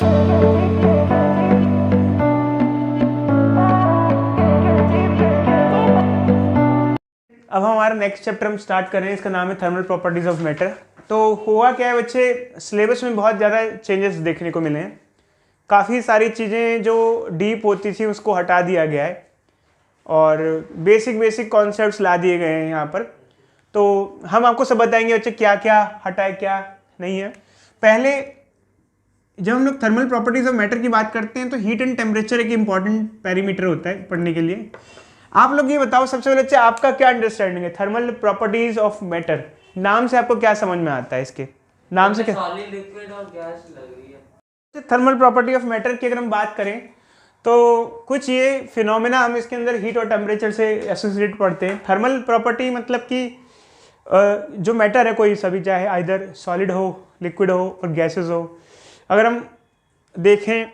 अब हमारा next chapter हम स्टार्ट कर रहे हैं, इसका नाम है थर्मल प्रॉपर्टीज ऑफ मैटर। तो हुआ क्या है बच्चे, सिलेबस में बहुत ज़्यादा चेंजेस देखने को मिले हैं। काफ़ी सारी चीज़ें जो डीप होती थी उसको हटा दिया गया है और बेसिक कॉन्सेप्ट्स ला दिए गए हैं यहाँ पर। तो हम आपको सब बताएंगे बच्चे क्या क्या हटा है क्या नहीं है। पहले जब हम लोग थर्मल प्रॉपर्टीज ऑफ मैटर की बात करते हैं तो हीट एंड टेम्परेचर एक इंपॉर्टेंट पैरामीटर होता है पढ़ने के लिए। आप लोग ये बताओ सबसे पहले अच्छा आपका क्या अंडरस्टैंडिंग है थर्मल प्रॉपर्टीज ऑफ मैटर? नाम से आपको क्या समझ में आता है? इसके नाम से क्या सॉलिड, लिक्विड और गैस लग रही है। थर्मल प्रॉपर्टी ऑफ मैटर की अगर हम बात करें तो कुछ ये फिनोमेना हम इसके अंदर हीट और टेम्परेचर से एसोसिएट पढ़ते हैं। थर्मल प्रॉपर्टी मतलब कि जो मैटर है कोई सभी, चाहे आइदर सॉलिड हो, लिक्विड हो और गैसेस हो, अगर हम देखें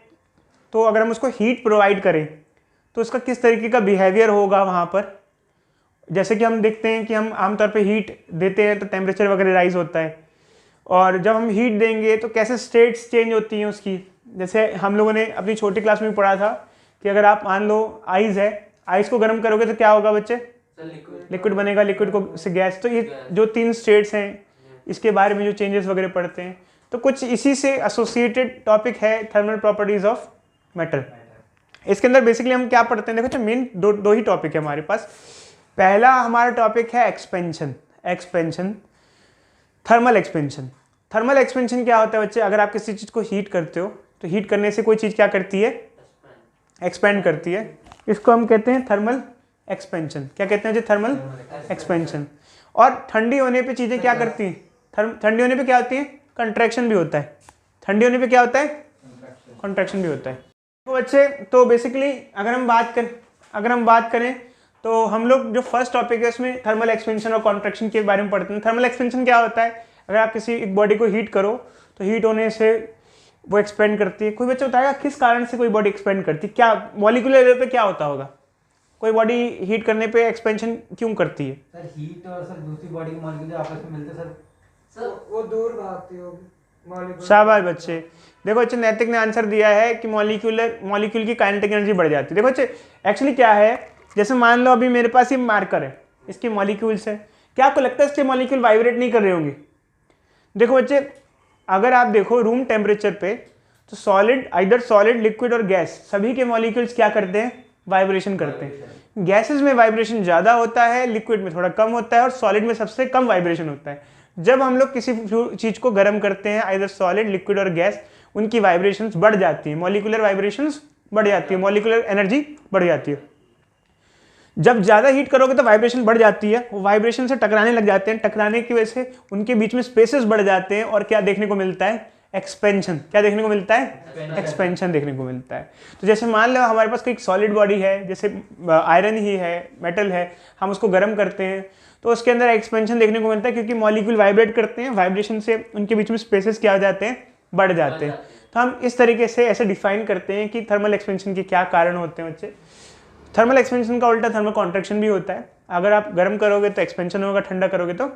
तो अगर हम उसको हीट प्रोवाइड करें तो उसका किस तरीके का बिहेवियर होगा वहाँ पर। जैसे कि हम देखते हैं कि हम आमतौर पे हीट देते हैं तो टेम्परेचर वगैरह राइज होता है, और जब हम हीट देंगे तो कैसे स्टेट्स चेंज होती हैं उसकी। जैसे हम लोगों ने अपनी छोटी क्लास में पढ़ा था कि अगर आप मान लो आइस है, आइस को गर्म करोगे तो क्या होगा बच्चे? लिक्विड बनेगा, लिक्विड को से गैस। तो ये जो 3 स्टेट्स हैं इसके बारे में जो चेंजेस वगैरह पढ़ते हैं, तो कुछ इसी से एसोसिएटेड टॉपिक है थर्मल प्रॉपर्टीज ऑफ मैटर। इसके अंदर बेसिकली हम क्या पढ़ते हैं, देखो मेन दो ही टॉपिक है हमारे पास। पहला हमारा टॉपिक है expansion, thermal expansion. Thermal expansion क्या होता है बच्चे? अगर आप किसी चीज़ को हीट करते हो तो हीट करने से कोई चीज़ क्या करती है? एक्सपेंड करती है। इसको हम कहते हैं थर्मल एक्सपेंशन। क्या कहते हैं जी? Thermal expansion. और ठंडी होने पे चीज़ें क्या करती हैं? ठंडी होने पे क्या होती है? कंट्रैक्शन भी होता है। ठंडी होने पे क्या होता है? कंट्रैक्शन भी होता है। तो बच्चे तो बेसिकली अगर हम बात करें तो हम लोग जो फर्स्ट टॉपिक है उसमें थर्मल एक्सपेंशन और कॉन्ट्रैक्शन के बारे में पढ़ते हैं। थर्मल एक्सपेंशन क्या होता है? अगर आप किसी एक बॉडी को हीट करो तो हीट होने से वो एक्सपेंड करती है। कोई बच्चा बताएगा किस कारण से कोई बॉडी एक्सपेंड करती है? क्या मॉलिक्यूलर लेवल पे क्या होता होगा? कोई बॉडी हीट करने पे एक्सपेंशन क्यों करती है? सर हीट और सर दूसरी बॉडी के मॉलिक्यूल आपस में मिलते सर वो दूर भागती होगी। शाबाश बच्चे। देखो बच्चे नैतिक ने आंसर दिया है कि मॉलिक्यूल की काइनेटिक एनर्जी बढ़ जाती है। देखो बच्चे एक्चुअली क्या है, जैसे मान लो अभी मेरे पास ये मार्कर है, इसके मॉलिक्यूल्स है, क्या आपको लगता है इसके मॉलिक्यूल वाइब्रेट नहीं कर रहे होंगे? देखो बच्चे अगर आप देखो रूम टेम्परेचर पे तो आइदर सॉलिड, लिक्विड और गैस सभी के मॉलिक्यूल्स क्या करते हैं? वाइब्रेशन करते हैं। गैसेस में वाइब्रेशन ज़्यादा होता है, लिक्विड में थोड़ा कम होता है और सॉलिड में सबसे कम वाइब्रेशन होता है। जब हम लोग किसी चीज़ को गर्म करते हैं, आइदर सॉलिड, लिक्विड और गैस, उनकी वाइब्रेशंस बढ़ जाती हैं, मॉलिक्यूलर वाइब्रेशंस बढ़ जाती है, मॉलिक्यूलर एनर्जी बढ़ जाती है। जब ज़्यादा हीट करोगे तो वाइब्रेशन बढ़ जाती है, वो वाइब्रेशन से टकराने लग जाते हैं, टकराने की वजह से उनके बीच में स्पेसेस बढ़ जाते हैं और क्या देखने को मिलता है? एक्सपेंशन। क्या देखने को मिलता है? एक्सपेंशन देखने को मिलता है। तो जैसे मान लो हमारे पास कोई सॉलिड बॉडी है, जैसे आयरन ही है, मेटल है, हम उसको गर्म करते हैं तो उसके अंदर एक्सपेंशन देखने को मिलता है क्योंकि मॉलिक्यूल वाइब्रेट करते हैं, वाइब्रेशन से उनके बीच में स्पेसेस क्या हो जाते हैं? बढ़ जाते हैं। तो हम इस तरीके से ऐसे डिफाइन करते हैं कि थर्मल एक्सपेंशन के क्या कारण होते हैं बच्चे। थर्मल एक्सपेंशन का उल्टा थर्मल कॉन्ट्रैक्शन भी होता है। अगर आप गर्म करोगे तो एक्सपेंशन होगा, ठंडा करोगे तो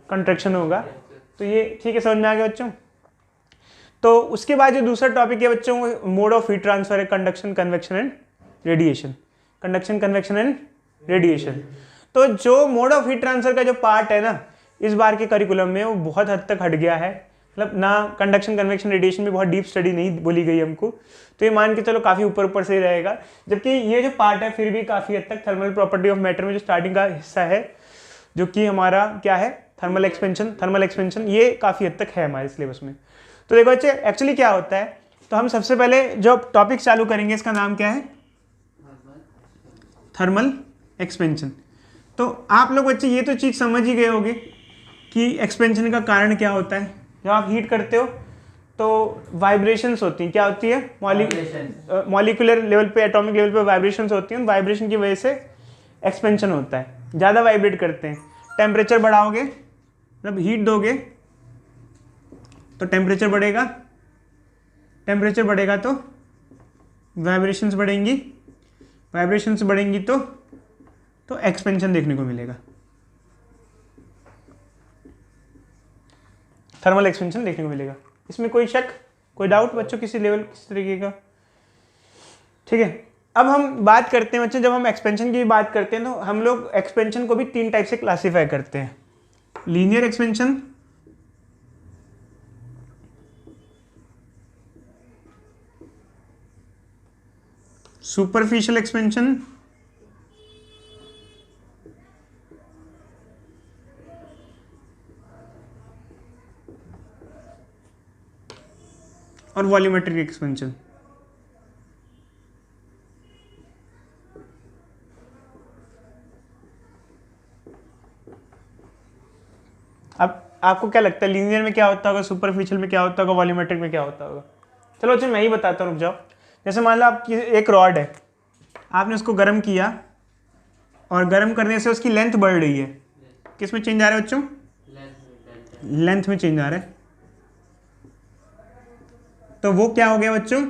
कंट्रैक्शन होगा। तो ये ठीक है, समझ में आ गया बच्चों? तो उसके बाद जो दूसरा टॉपिक है बच्चों, मोड ऑफ हीट ट्रांसफर है conduction, convection and radiation. Conduction, convection and radiation. तो जो मोड ऑफ हीट ट्रांसफर का जो पार्ट है ना, इस बार के करिकुलम में वो बहुत हद तक हट गया है। मतलब ना कंडक्शन, कन्वेक्शन, रेडिएशन में बहुत डीप स्टडी नहीं बोली गई हमको, तो ये मान के चलो काफ़ी ऊपर से ही रहेगा। जबकि ये जो पार्ट है फिर भी काफ़ी हद तक थर्मल प्रॉपर्टी ऑफ मैटर में जो स्टार्टिंग का हिस्सा है, जो कि हमारा क्या है? थर्मल एक्सपेंशन, ये काफ़ी हद तक है हमारे सिलेबस में। तो देखो बच्चे एक्चुअली क्या होता है, तो हम सबसे पहले जो टॉपिक चालू करेंगे इसका नाम क्या है? Thermal expansion. तो आप लोग बच्चे ये तो चीज़ समझ ही गए होंगे कि एक्सपेंशन का कारण क्या होता है। जब आप हीट करते हो तो वाइब्रेशंस होती हैं। क्या होती है? मॉलिक्यूलर लेवल पे, एटॉमिक लेवल पे वाइब्रेशंस होती हैं। वाइब्रेशन की वजह से एक्सपेंशन होता है, ज़्यादा वाइब्रेट करते हैं। टेम्परेचर बढ़ाओगे, मतलब हीट दोगे तो टेम्परेचर बढ़ेगा तो वाइब्रेशंस बढ़ेंगी तो एक्सपेंशन देखने को मिलेगा, थर्मल एक्सपेंशन देखने को मिलेगा। इसमें कोई शक कोई डाउट बच्चों किसी लेवल किसी तरीके का? ठीक है, अब हम बात करते हैं बच्चों, जब हम एक्सपेंशन की बात करते हैं तो हम लोग एक्सपेंशन को भी 3 टाइप से क्लासीफाई करते हैं। लीनियर एक्सपेंशन, सुपरफिशियल एक्सपेंशन और वॉल्यूमेट्रिक एक्सपेंशन। अब आपको क्या लगता है लीनियर में क्या होता होगा, सुपरफिशियल में क्या होता होगा, वॉल्यूमेट्रिक में क्या होता होगा? चलो अच्छा मैं ही बताता हूँ, रुक जाओ। जैसे मान लो आपकी एक रॉड है, आपने उसको गर्म किया और गर्म करने से उसकी लेंथ बढ़ रही है। किस में चेंज आ रहा है बच्चों? लेंथ में चेंज आ रहा है। तो वो क्या हो गया बच्चों?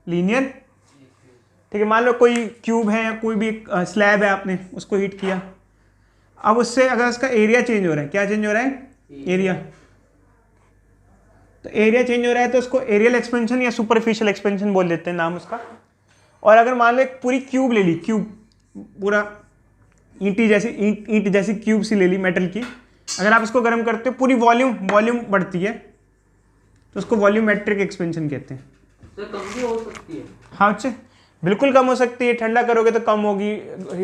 लीनियर। ठीक है, मान लो कोई क्यूब है या कोई भी स्लैब है, आपने उसको हीट किया, अब उससे अगर उसका एरिया चेंज हो रहा है, क्या चेंज हो रहा है? एरिया। तो एरिया चेंज हो रहा है तो उसको एरियल एक्सपेंशन या सुपरफिशियल एक्सपेंशन बोल देते हैं नाम उसका। और अगर मान लो एक पूरी क्यूब ले ली, क्यूब पूरा ईंट जैसी क्यूब सी ले ली मेटल की, अगर आप उसको गर्म करते हो पूरी वॉल्यूम बढ़ती है, तो उसको वॉल्यूमेट्रिक एक्सपेंशन कहते हैं। तो कम भी हो सकती है। हाँ बच्चे, बिल्कुल कम हो सकती है। ठंडा करोगे तो कम होगी,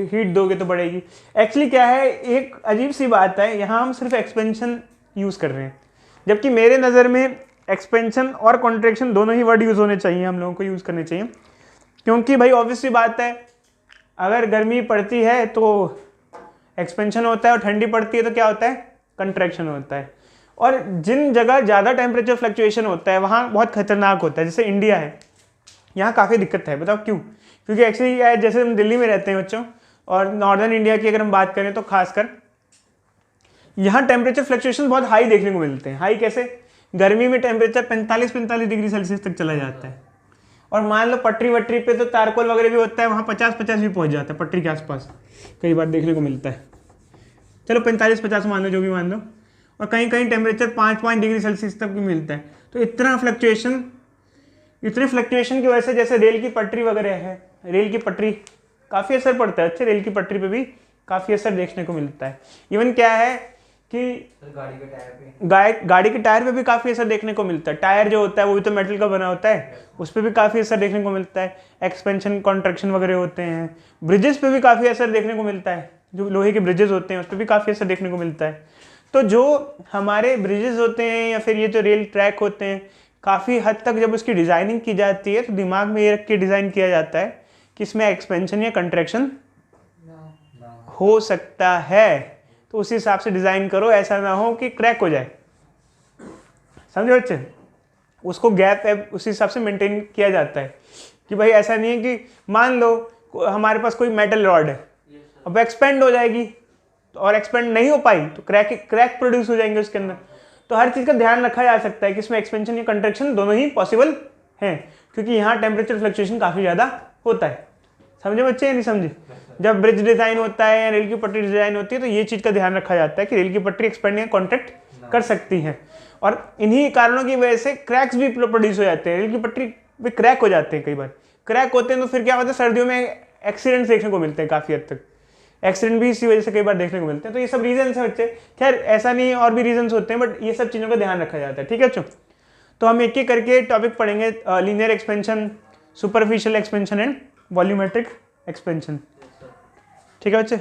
हीट दोगे तो बढ़ेगी। एक्चुअली क्या है, एक अजीब सी बात है, यहाँ हम सिर्फ एक्सपेंशन यूज़ कर रहे हैं, जबकि मेरे नज़र में एक्सपेंशन और कॉन्ट्रैक्शन दोनों ही वर्ड यूज़ होने चाहिए, हम लोगों को यूज़ करने चाहिए। क्योंकि भाई ऑब्वियस सी बात है, अगर गर्मी पड़ती है तो एक्सपेंशन होता है और ठंडी पड़ती है तो क्या होता है? कंट्रैक्शन होता है। और जिन जगह ज़्यादा टेम्परेचर फ्लक्चुएशन होता है वहाँ बहुत खतरनाक होता है, जैसे इंडिया है, यहाँ काफ़ी दिक्कत है। बताओ क्यों? क्योंकि एक्चुअली जैसे हम दिल्ली में रहते हैं बच्चों, और नॉर्दर्न इंडिया की अगर हम बात करें तो खासकर यहाँ टेम्परेचर फ्लक्चुएशन बहुत हाई देखने को मिलते हैं। हाई कैसे? गर्मी में टेम्परेचर 45-45 डिग्री सेल्सियस तक चला जाता है। और मान लो पटरी वटरी पे तो तारकोल वगैरह भी होता है, वहाँ 50-50 भी पहुँच जाता है पटरी के आसपास, कई बार देखने को मिलता है। चलो 45-50 मान लो, जो भी मान लो। और कहीं कहीं टेम्परेचर 5-5 डिग्री सेल्सियस तक भी मिलता है। तो इतने फ्लक्चुएशन की वजह से, जैसे रेल की पटरी वगैरह है, रेल की पटरी काफ़ी असर पड़ता है। अच्छे, रेल की पटरी पे भी काफ़ी असर देखने को मिलता है। इवन क्या है कि गाड़ी के टायर पे भी काफ़ी असर देखने को मिलता है। टायर जो होता है वो भी तो मेटल का बना होता है, उस पर भी काफ़ी असर देखने को मिलता है। एक्सपेंशन कॉन्ट्रैक्शन वगैरह होते हैं। ब्रिजेस पे भी काफ़ी असर देखने को मिलता है, जो लोहे के ब्रिजेस होते हैं उस पर भी काफ़ी असर देखने को मिलता है। तो जो हमारे ब्रिजेस होते हैं या फिर ये जो रेल ट्रैक होते हैं, काफ़ी हद तक जब उसकी डिज़ाइनिंग की जाती है तो दिमाग में ये रख के डिज़ाइन किया जाता है कि इसमें एक्सपेंशन या कंट्रैक्शन हो सकता है, तो उसी हिसाब से डिज़ाइन करो, ऐसा ना हो कि क्रैक हो जाए। समझो बच्चे? उसको गैप है उसी हिसाब से मेंटेन किया जाता है कि भाई ऐसा नहीं है कि मान लो हमारे पास कोई मेटल रॉड है, अब एक्सपेंड हो जाएगी और एक्सपेंड नहीं हो पाई तो क्रैक प्रोड्यूस हो जाएंगे उसके अंदर। तो हर चीज़ का ध्यान रखा जा सकता है कि इसमें एक्सपेंशन या कंट्रैक्शन दोनों ही पॉसिबल हैं, क्योंकि यहाँ टेम्परेचर फ्लक्चुएशन काफ़ी ज़्यादा होता है। समझे बच्चे या नहीं समझे? जब ब्रिज डिज़ाइन होता है या रेल की पटरी डिज़ाइन होती है तो ये चीज़ का ध्यान रखा जाता है कि रेल की पटरी एक्सपेंड या कॉन्ट्रैक्ट कर सकती है। और इन्हीं कारणों की वजह से क्रैक्स भी प्रोड्यूस हो जाते हैं। रेल की पटरी भी क्रैक हो जाते हैं, कई बार क्रैक होते हैं तो फिर क्या होता है, सर्दियों में एक्सीडेंट्स देखने को मिलते हैं। काफ़ी हद तक एक्सीडेंट भी इसी वजह से कई बार देखने को मिलते हैं। तो ये सब रीजंस है बच्चे। खैर ऐसा नहीं, और भी रीजंस होते हैं, बट ये सब चीज़ों का ध्यान रखा जाता है। ठीक है बच्चों? तो हम एक एक करके टॉपिक पढ़ेंगे, linear expansion, superficial expansion and volumetric expansion. ठीक है बच्चे?